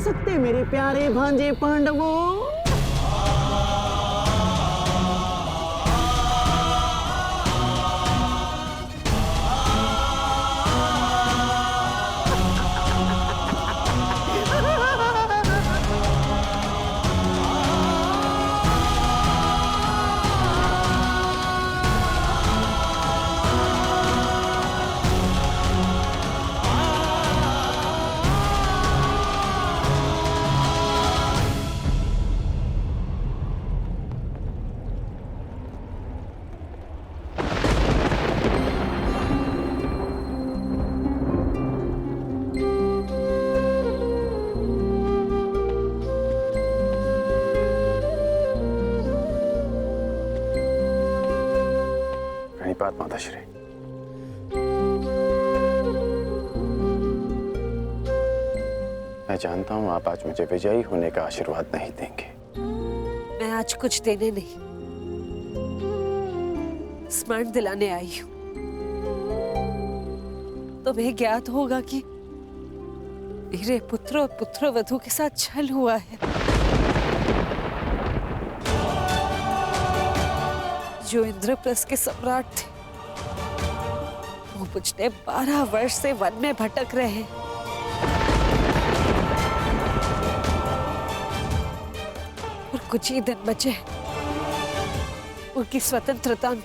सकते मेरे प्यारे भांजे पांडवों। बात माताश्री, मैं जानता हूं आप आज मुझे विजयी होने का आशीर्वाद नहीं देंगे। मैं आज कुछ देने नहीं, स्मरण दिलाने आई हूं। तुम्हें ज्ञात होगा कि मेरे पुत्र और पुत्रवधू के साथ छल हुआ है। जो इंद्रप्रस्थ के सम्राट थे, वो पिछले 12 वर्ष से वन में भटक रहे हैं। और कुछ ही दिन बचे उनकी स्वतंत्रता में,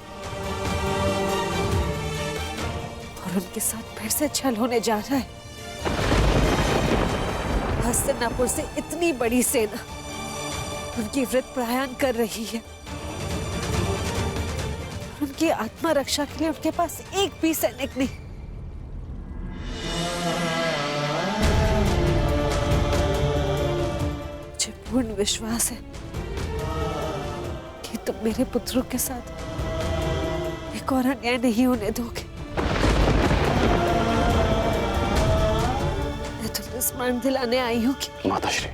और उनके साथ फिर से छल होने जा रहा है। हस्तिनापुर से इतनी बड़ी सेना उनकी वृत्त प्रयाण कर रही है। उनकी आत्मा रक्षा के लिए उनके पास एक भी सैनिक नहीं। मुझे पूर्ण विश्वास है कि तुम मेरे पुत्रों के साथ एक और अन्याय नहीं होने दोगे। मैं तुम्हें स्मरण दिलाने आई हूँ कि माताश्री,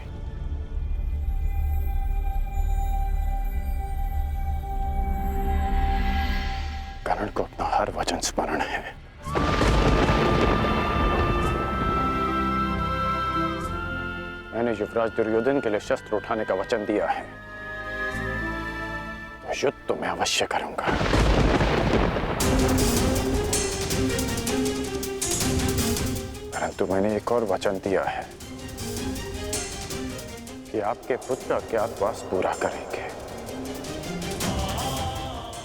कर्ण को अपना हर वचन स्मरण है। मैंने युवराज दुर्योधन के लिए शस्त्र उठाने का वचन दिया है, तो युद्ध तो मैं अवश्य करूंगा। परंतु मैंने एक और वचन दिया है कि आपके पुत्र अज्ञातवास पूरा करेंगे,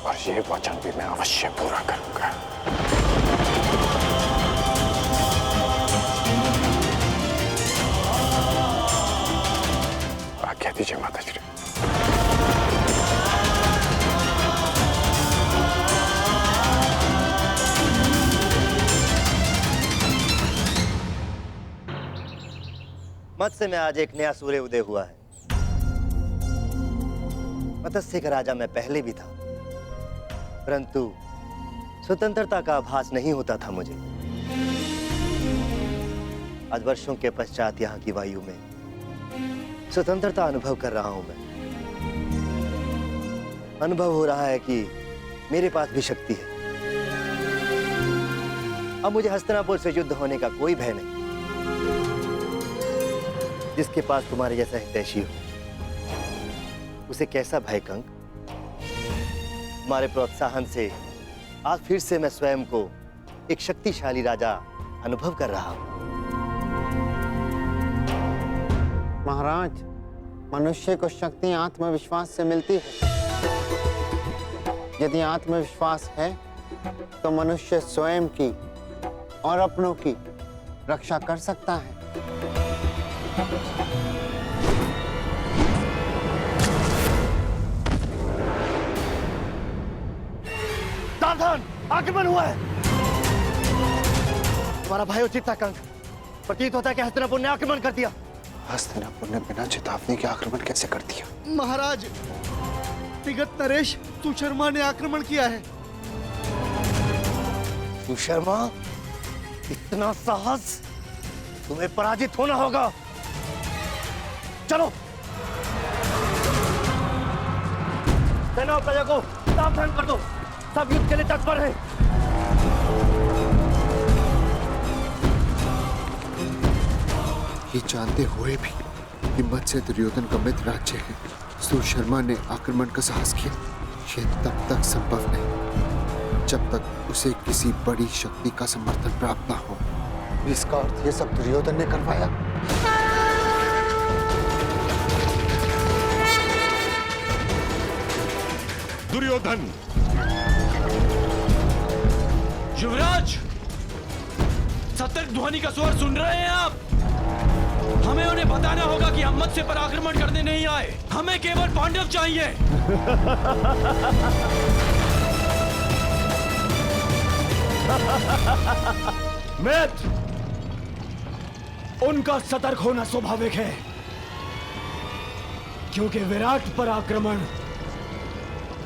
और ये वचन भी मैं अवश्य पूरा करूंगा। आज्ञा दीजिए माताश्री। मत्स्य में आज एक नया सूर्य उदय हुआ है। मत्स्य का राजा मैं पहले भी था, परंतु स्वतंत्रता का आभास नहीं होता था मुझे। आज वर्षों के पश्चात यहाँ की वायु में स्वतंत्रता अनुभव कर रहा हूं मैं। अनुभव हो रहा है कि मेरे पास भी शक्ति है। अब मुझे हस्तिनापुर से युद्ध होने का कोई भय नहीं। जिसके पास तुम्हारे जैसा हितैषी हो, उसे कैसा भय कंक? तुम्हारे प्रोत्साहन से आज फिर से मैं स्वयं को एक शक्तिशाली राजा अनुभव कर रहा हूं। महाराज, मनुष्य को शक्ति आत्मविश्वास से मिलती है। यदि आत्मविश्वास है तो मनुष्य स्वयं की और अपनों की रक्षा कर सकता है। सावधान, आक्रमण हुआ है। तुम्हारा भय उचित था कंक। प्रतीत होता है कि हस्तिनापुर ने आक्रमण कर दिया। हस्तिनापुर ने बिना चेतावनी के आक्रमण कैसे कर दिया? महाराज, विगत नरेश सुशर्मा ने आक्रमण किया है। सुशर्मा, इतना साहस? तुम्हें पराजित होना होगा। चलो, सेना और प्रजा को सावधान कर दो। सब युद्ध के लिए तत्पर है। ये जानते हुए भी हिम्मत से दुर्योधन का मित्र राज्य है। सुशर्मा ने आक्रमण का साहस किया। यह तब तक संभव नहीं जब तक उसे किसी बड़ी शक्ति का समर्थन प्राप्त न हो। इसका अर्थ ये सब दुर्योधन ने करवाया। दुर्योधन! युवराज, सतर्क ध्वनि का स्वर सुन रहे हैं आप? हमें उन्हें बताना होगा कि हम मत्स्य पर आक्रमण करने नहीं आए। हमें केवल पांडव चाहिए। मित्र, उनका सतर्क होना स्वाभाविक है, क्योंकि विराट पर आक्रमण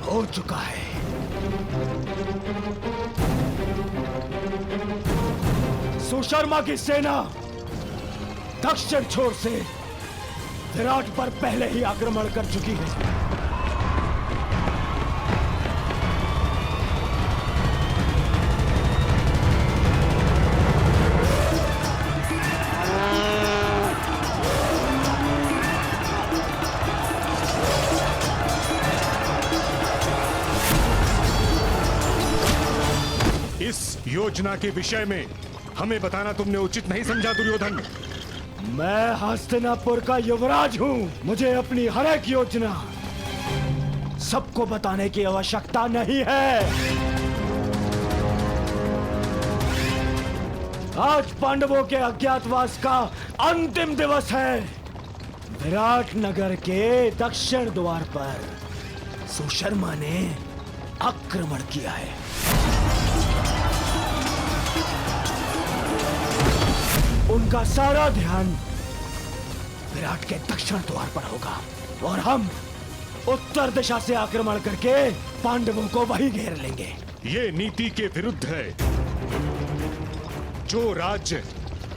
हो चुका है। सुशर्मा की सेना दक्षिण छोर से विराट पर पहले ही आक्रमण कर चुकी है। इस योजना के विषय में हमें बताना तुमने उचित नहीं समझा दुर्योधन। मैं हस्तिनापुर का युवराज हूं। मुझे अपनी हर एक योजना सबको बताने की आवश्यकता नहीं है। आज पांडवों के अज्ञातवास का अंतिम दिवस है। विराट नगर के दक्षिण द्वार पर सुशर्मा ने आक्रमण किया है। उनका सारा ध्यान विराट के दक्षिण द्वार पर होगा और हम उत्तर दिशा से आक्रमण करके पांडवों को वहीं घेर लेंगे। ये नीति के विरुद्ध है। जो राज्य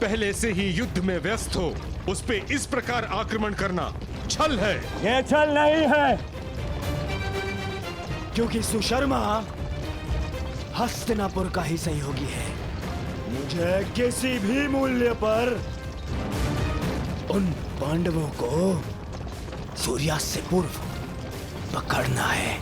पहले से ही युद्ध में व्यस्त हो, उस पे इस प्रकार आक्रमण करना छल है। ये छल नहीं है, क्योंकि सुशर्मा हस्तिनापुर का ही सहयोगी है। मुझे किसी भी मूल्य पर उन पांडवों को सूर्यास्त से पूर्व पकड़ना है।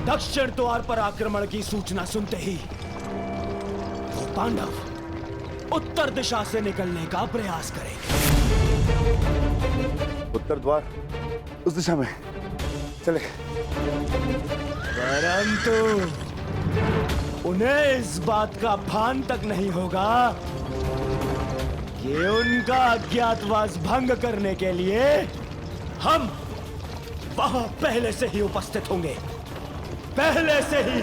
दक्षिण द्वार पर आक्रमण की सूचना सुनते ही वो पांडव उत्तर दिशा से निकलने का प्रयास करेंगे। उत्तर द्वार उस दिशा में चले। परंतु उन्हें इस बात का भान तक नहीं होगा कि उनका अज्ञातवास भंग करने के लिए हम वहां पहले से ही उपस्थित होंगे। पहले से ही।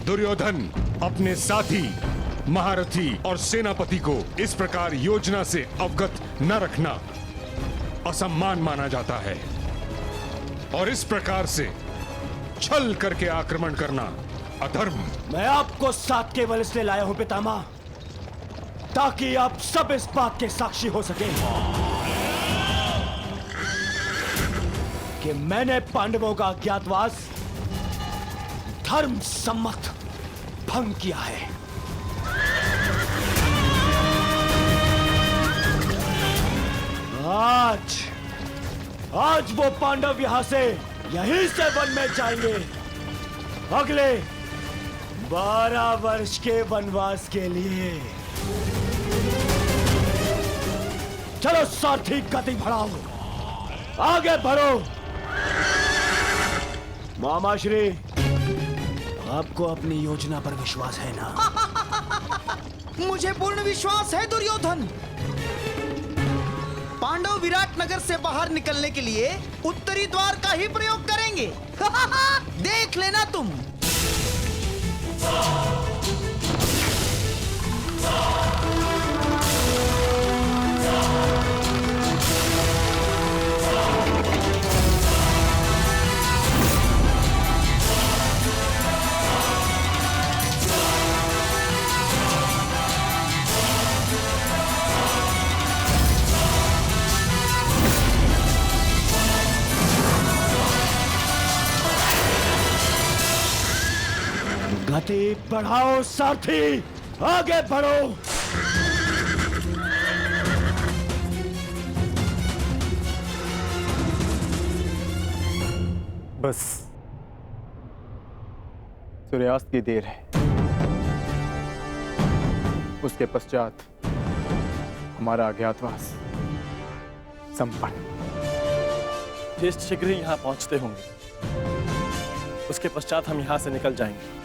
दुर्योधन अपने साथी, महारथी और सेनापति को इस प्रकार योजना से अवगत न रखना असम्मान माना जाता है और इस प्रकार से छल करके आक्रमण करना अधर्म। मैं आपको साथ केवल इसलिए लाया हूं पितामह, ताकि आप सब इस बात के साक्षी हो सके कि मैंने पांडवों का अज्ञातवास धर्म सम्मत भंग किया है। आज वो पांडव यहां से यहीं से वन में जाएंगे अगले 12 वर्ष के वनवास के लिए। चलो सारथी, गति बढ़ाओ, आगे बढ़ो। मामाश्री, आपको अपनी योजना पर विश्वास है ना? मुझे पूर्ण विश्वास है दुर्योधन। पांडव विराट नगर से बाहर निकलने के लिए उत्तरी द्वार का ही प्रयोग करेंगे। देख लेना तुम। गति बढ़ाओ सारथी, आगे बढ़ो। बस सूर्यास्त की देर है, उसके पश्चात हमारा अज्ञातवास संपन्न। ज्येष्ठ शीघ्र ही यहाँ पहुंचते होंगे, उसके पश्चात हम यहाँ से निकल जाएंगे।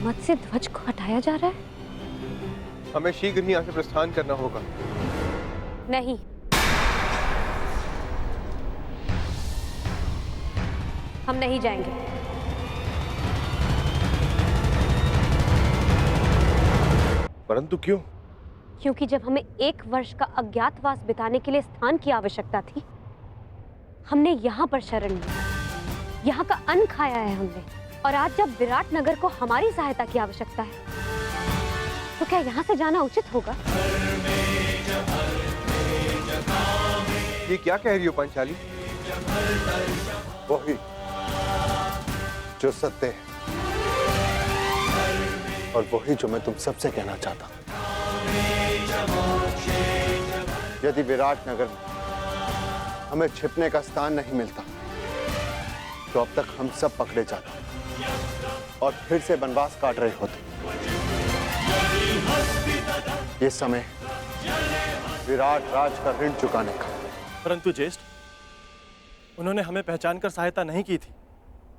मत्स्य ध्वज को हटाया जा रहा है। हमें शीघ्र ही यहाँ से प्रस्थान करना होगा। नहीं, हम नहीं जाएंगे। परंतु क्यों? क्योंकि जब हमें 1 वर्ष का अज्ञातवास बिताने के लिए स्थान की आवश्यकता थी, हमने यहाँ पर शरण ली, यहाँ का अन्न खाया है हमने, और आज जब विराट नगर को हमारी सहायता की आवश्यकता है, तो क्या यहाँ से जाना उचित होगा? ये क्या कह रही हो पांचाली? वही जो सत्य है और वही जो मैं तुम सबसे कहना चाहता हूं। यदि विराट नगर में हमें छिपने का स्थान नहीं मिलता, तो अब तक हम सब पकड़े जाते और फिर से वनवास काट रहे होते। ये समय विराट राज का ऋण चुकाने का। परंतु ज्येष्ठ, उन्होंने हमें पहचान कर सहायता नहीं की थी,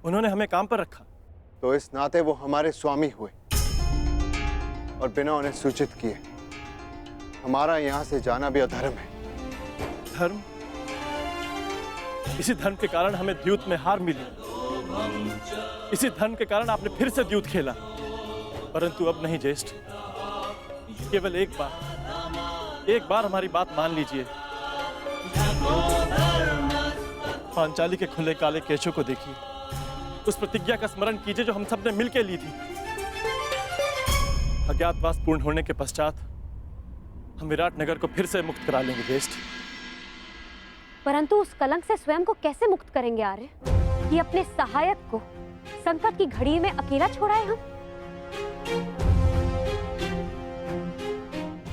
उन्होंने हमें काम पर रखा। तो इस नाते वो हमारे स्वामी हुए और बिना उन्हें सूचित किए हमारा यहाँ से जाना भी अधर्म है। धर्म? इसी धर्म के कारण हमें द्यूत में हार मिली, इसी धर्म के कारण आपने फिर से द्यूत खेला। परंतु अब नहीं ज्येष्ठ, केवल एक बार हमारी बात मान लीजिए। पांचाली के खुले काले केशों को देखिए, उस प्रतिज्ञा का स्मरण कीजिए जो हम सबने मिलकर ली थी। अज्ञातवास पूर्ण होने के पश्चात हम विराट नगर को फिर से मुक्त करा लेंगे ज्येष्ठ। परंतु उस कलंक से स्वयं को कैसे मुक्त करेंगे आर्य? कि अपने सहायक को संकट की घड़ी में अकेला छोड़ाए हम?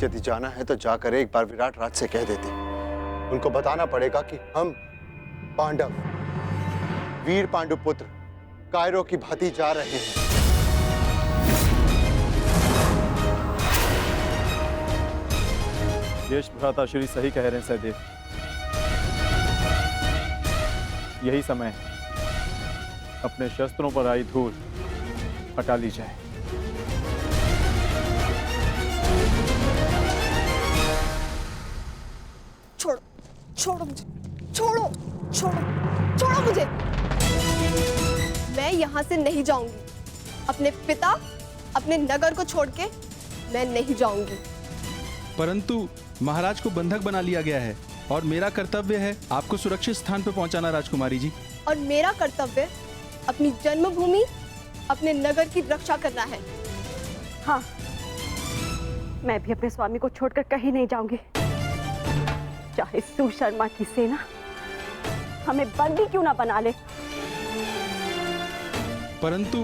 यदि जाना है तो जाकर एक बार विराट राज से कह देते। उनको बताना पड़ेगा कि हम पांडव, वीर पांडुपुत्र कायरों की भांति जा रहे हैं। ज्येष्ठ भ्राता श्री सही कह रहे हैं सहदेव। यही समय है, अपने शस्त्रों पर आई धूल हटा ली जाए। छोड़ो, छोड़ो मुझे, छोड़ो, छोड़ो, छोड़ो मुझे। मैं यहाँ से नहीं जाऊंगी। अपने पिता, अपने नगर को छोड़ के मैं नहीं जाऊंगी। परंतु महाराज को बंधक बना लिया गया है और मेरा कर्तव्य है आपको सुरक्षित स्थान पर पहुंचाना राजकुमारी जी। और मेरा कर्तव्य अपनी जन्मभूमि, अपने नगर की रक्षा करना है। हाँ, मैं भी अपने स्वामी को छोड़कर कहीं नहीं जाऊंगी, चाहे सुशर्मा की सेना हमें बंदी क्यों ना बना ले। परंतु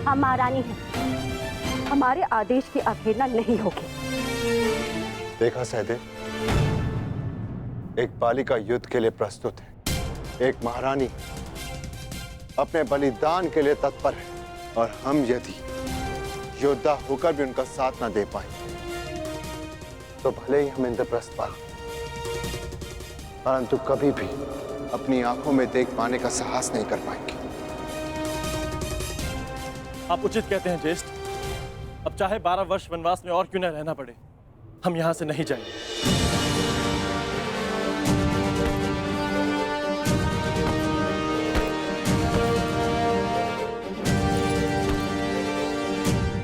हम महारानी हैं, हमारे आदेश की अवहेलना नहीं होगी। देखा सहदेव, एक बालिका युद्ध के लिए प्रस्तुत है, एक महारानी अपने बलिदान के लिए तत्पर है, और हम यदि योद्धा होकर भी उनका साथ ना दे पाए तो भले ही हम इंद्रप्रस्थ पालें, परंतु कभी भी अपनी आंखों में देख पाने का साहस नहीं कर पाएंगे। आप उचित कहते हैं ज्येष्ठ। अब चाहे 12 वर्ष वनवास में और क्यों न रहना पड़े, हम यहां से नहीं जाएंगे।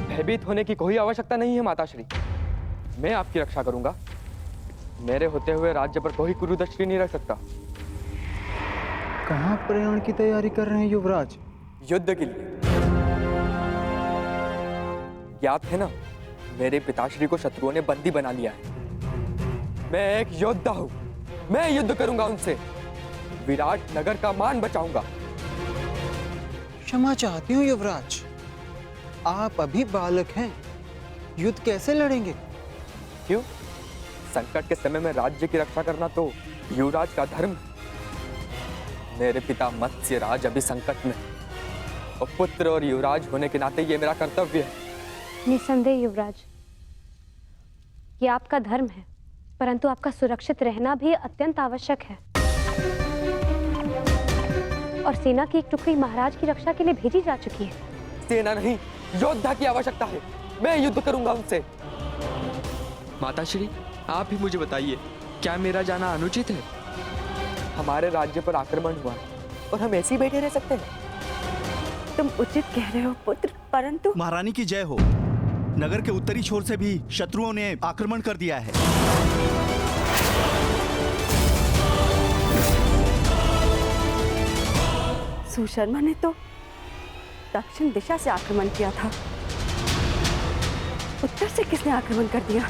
भयभीत होने की कोई आवश्यकता नहीं है माताश्री, मैं आपकी रक्षा करूंगा। मेरे होते हुए राज्य पर कोई कुरुदृष्टि नहीं रख सकता। कहाँ प्रयाण की तैयारी कर रहे हैं युवराज? युद्ध के लिए। ज्ञात है ना, मेरे पिताश्री को शत्रुओं ने बंदी बना लिया है। मैं एक योद्धा हूं, मैं युद्ध करूंगा उनसे, विराट नगर का मान बचाऊंगा। क्षमा चाहती हूँ युवराज, आप अभी बालक हैं, युद्ध कैसे लड़ेंगे? क्यों? संकट के समय में राज्य की रक्षा करना तो युवराज का धर्म है। मेरे पिता मत्स्यराज अभी संकट में, और पुत्र और युवराज होने के नाते ये मेरा कर्तव्य है। निसंदेह युवराज, ये आपका धर्म है, परंतु आपका सुरक्षित रहना भी अत्यंत आवश्यक है। और सेना की एक टुकड़ी महाराज की रक्षा के लिए भेजी जा चुकी है। सेना नहीं, योद्धा की आवश्यकता है। मैं युद्ध करूंगा उनसे। माताश्री, आप ही मुझे बताइए, क्या मेरा जाना अनुचित है? हमारे राज्य पर आक्रमण हुआ और हम ऐसे ही बैठे रह सकते हैं? तुम उचित कह रहे हो पुत्र, परंतु महारानी की जय हो। नगर के उत्तरी छोर से भी शत्रुओं ने आक्रमण कर दिया है। सुशर्मा ने तो दक्षिण दिशा से आक्रमण किया था, उत्तर से किसने आक्रमण कर दिया?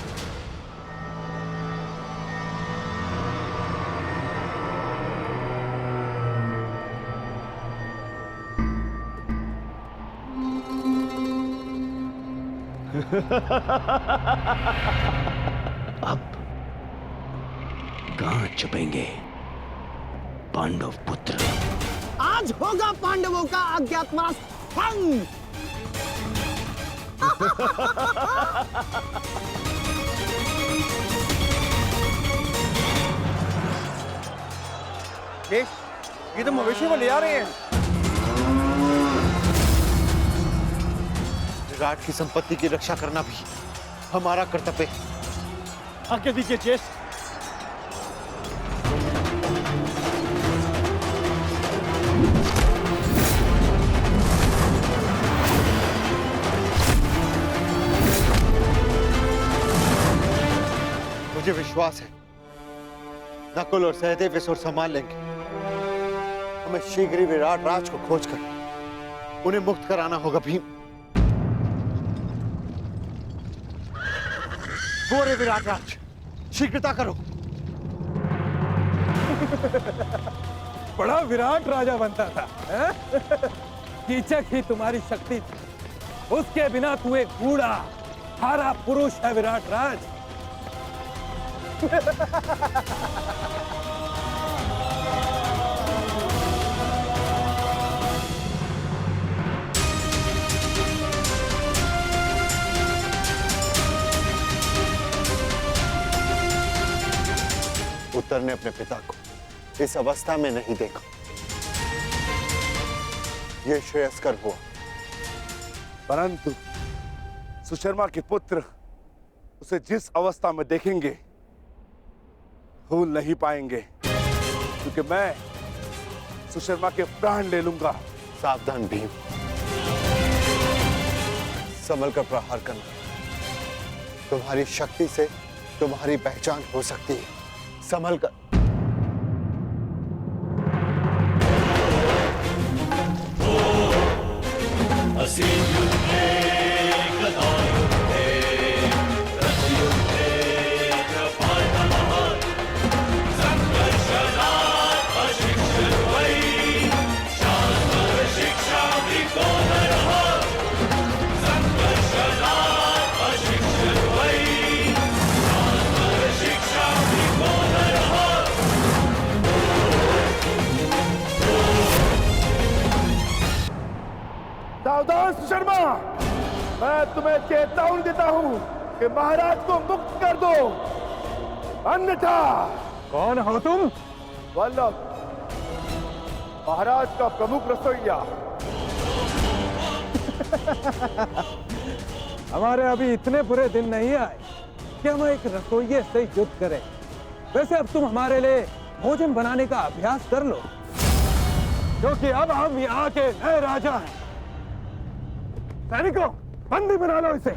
अब कहां छुपेंगे पांडव पुत्र? आज होगा पांडवों का अज्ञातवास भंग। ये तो मवेशी को ले आ रहे हैं। विराट की संपत्ति की रक्षा करना भी हमारा कर्तव्य है। आज्ञा दीजिए ज्येष्ठ। मुझे विश्वास है नकुल और सहदेव इस ओर संभाल लेंगे। हमें शीघ्र ही विराट राज को खोजकर उन्हें मुक्त कराना होगा। भीम, वो रे विराट राज, शीघ्रता करो। बड़ा विराट राजा बनता था, कीचक ही तुम्हारी शक्ति थी। उसके बिना तू एक बूढ़ा हारा पुरुष है विराट राज। उत्तर ने अपने पिता को इस अवस्था में नहीं देखा। यह श्रेयस्कर हुआ। परंतु सुशर्मा के पुत्र उसे जिस अवस्था में देखेंगे भूल नहीं पाएंगे, क्योंकि मैं सुशर्मा के प्राण ले लूंगा। सावधान भीम, संभल कर प्रहार करना। तुम्हारी शक्ति से तुम्हारी पहचान हो सकती है। संभल कर। सावधान सुशर्मा, मैं तुम्हें चेतावनी देता हूं कि महाराज को मुक्त कर दो, अन्यथा। कौन हो तुम? वल्लभ, महाराज का प्रमुख रसोइया। हमारे अभी इतने बुरे दिन नहीं आए कि हम एक रसोइये से युद्ध करें। वैसे अब तुम हमारे लिए भोजन बनाने का अभ्यास कर लो, क्योंकि अब हम यहाँ के नए राजा हैं। सैनिकों, बंदी बना लो इसे।